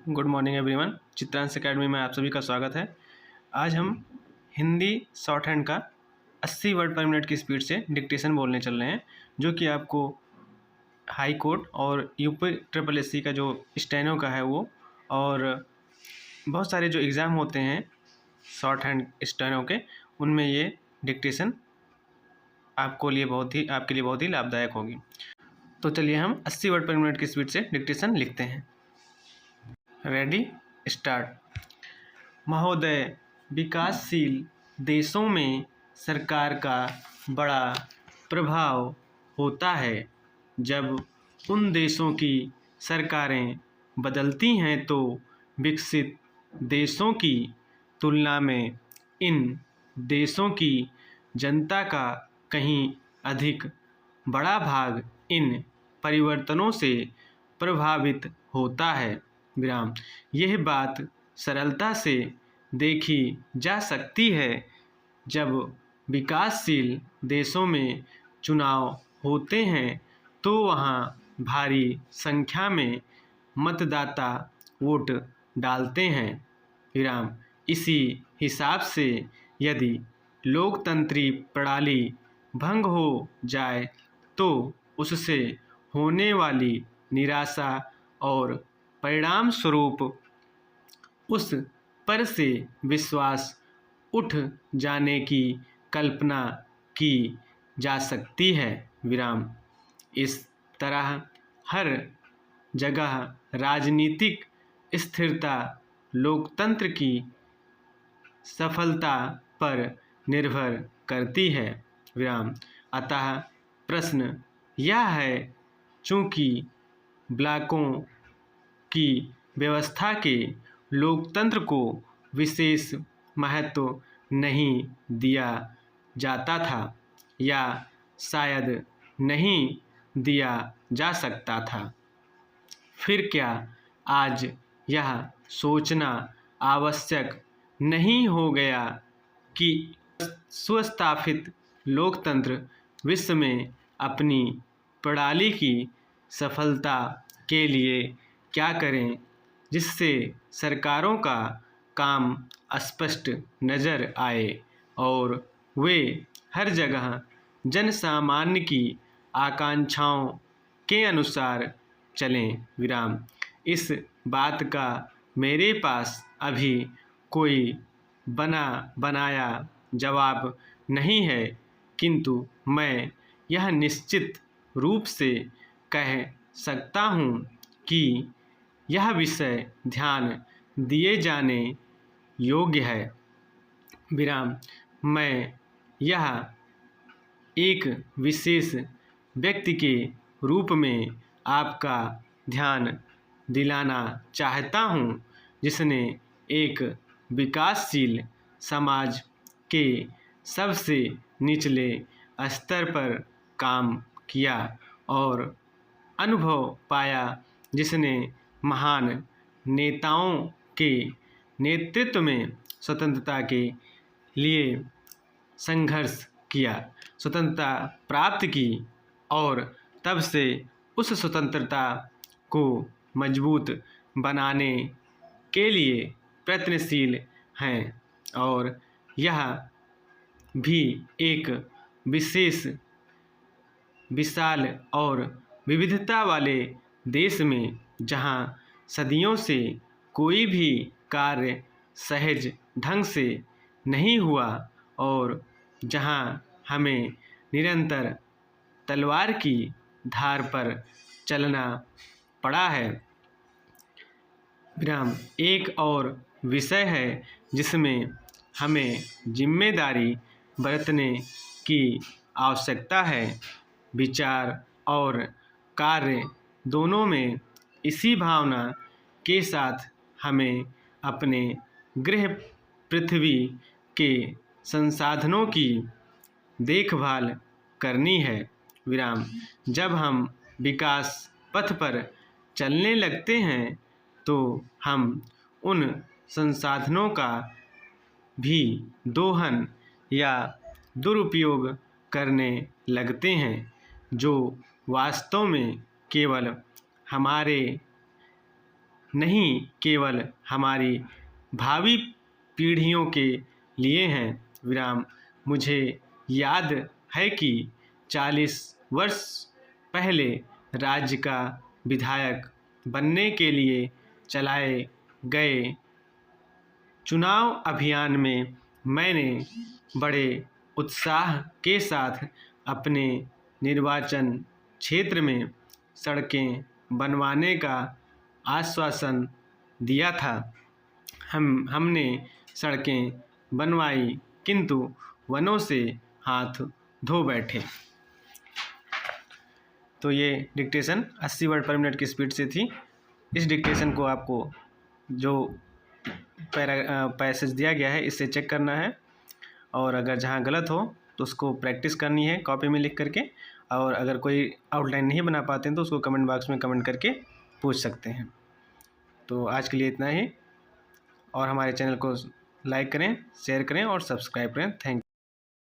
Good morning everyone. Chitransh academy में आप सभी का स्वागत है। आज हम हिंदी शॉर्ट हैंड का 80 वर्ड पर मिनट की स्पीड से डिक्टेशन बोलने चल रहे हैं, जो कि आपको हाई कोर्ट और यूपी ट्रिपल एससी का जो स्टेनो का है वो, और बहुत सारे जो एग्ज़ाम होते हैं शॉर्ट हैंड स्टेनो के, उनमें ये डिक्टेशन आपके लिए बहुत ही लाभदायक होगी। तो चलिए हम 80 वर्ड पर मिनट की स्पीड से डिक्टेशन लिखते हैं। Ready, start. महोदय, विकासशील देशों में सरकार का बड़ा प्रभाव होता है। जब उन देशों की सरकारें बदलती हैं तो विकसित देशों की तुलना में इन देशों की जनता का कहीं अधिक बड़ा भाग इन परिवर्तनों से प्रभावित होता है। विराम। यह बात सरलता से देखी जा सकती है जब विकासशील देशों में चुनाव होते हैं तो वहाँ भारी संख्या में मतदाता वोट डालते हैं। विराम। इसी हिसाब से यदि लोकतंत्री प्रणाली भंग हो जाए तो उससे होने वाली निराशा और परिणाम स्वरूप उस पर से विश्वास उठ जाने की कल्पना की जा सकती है। विराम। इस तरह हर जगह राजनीतिक स्थिरता लोकतंत्र की सफलता पर निर्भर करती है। विराम। अतः प्रश्न यह है, चूँकि ब्लॉकों की व्यवस्था के लोकतंत्र को विशेष महत्व नहीं दिया जाता था या शायद नहीं दिया जा सकता था, फिर क्या आज यह सोचना आवश्यक नहीं हो गया कि सुस्थापित लोकतंत्र विश्व में अपनी प्रणाली की सफलता के लिए क्या करें, जिससे सरकारों का काम स्पष्ट नज़र आए और वे हर जगह जनसामान्य की आकांक्षाओं के अनुसार चलें। विराम। इस बात का मेरे पास अभी कोई बनाया जवाब नहीं है, किंतु मैं यह निश्चित रूप से कह सकता हूँ कि यह विषय ध्यान दिए जाने योग्य है। विराम। मैं यह एक विशेष व्यक्ति के रूप में आपका ध्यान दिलाना चाहता हूँ जिसने एक विकासशील समाज के सबसे निचले स्तर पर काम किया और अनुभव पाया, जिसने महान नेताओं के नेतृत्व में स्वतंत्रता के लिए संघर्ष किया, स्वतंत्रता प्राप्त की और तब से उस स्वतंत्रता को मजबूत बनाने के लिए प्रयत्नशील हैं और यह भी एक विशाल और विविधता वाले देश में जहाँ सदियों से कोई भी कार्य सहज ढंग से नहीं हुआ और जहाँ हमें निरंतर तलवार की धार पर चलना पड़ा है। विराम। एक और विषय है जिसमें हमें जिम्मेदारी बरतने की आवश्यकता है। विचार और कार्य दोनों में इसी भावना के साथ हमें अपने गृह पृथ्वी के संसाधनों की देखभाल करनी है। विराम। जब हम विकास पथ पर चलने लगते हैं तो हम उन संसाधनों का भी दोहन या दुरुपयोग करने लगते हैं जो वास्तव में केवल हमारे नहीं केवल हमारी भावी पीढ़ियों के लिए हैं। विराम। मुझे याद है कि 40 वर्ष पहले राज्य का विधायक बनने के लिए चलाए गए चुनाव अभियान में मैंने बड़े उत्साह के साथ अपने निर्वाचन क्षेत्र में सड़कें बनवाने का आश्वासन दिया था। हमने सड़कें बनवाई, किंतु वनों से हाथ धो बैठे। तो ये डिक्टेशन 80 वर्ड पर मिनट की स्पीड से थी। इस डिक्टेशन को आपको जो पैसेज दिया गया है इससे चेक करना है, और अगर जहाँ गलत हो तो उसको प्रैक्टिस करनी है कॉपी में लिख करके, और अगर कोई आउटलाइन नहीं बना पाते हैं तो उसको कमेंट बॉक्स में कमेंट करके पूछ सकते हैं। तो आज के लिए इतना ही, और हमारे चैनल को लाइक करें, शेयर करें और सब्सक्राइब करें। Thank you.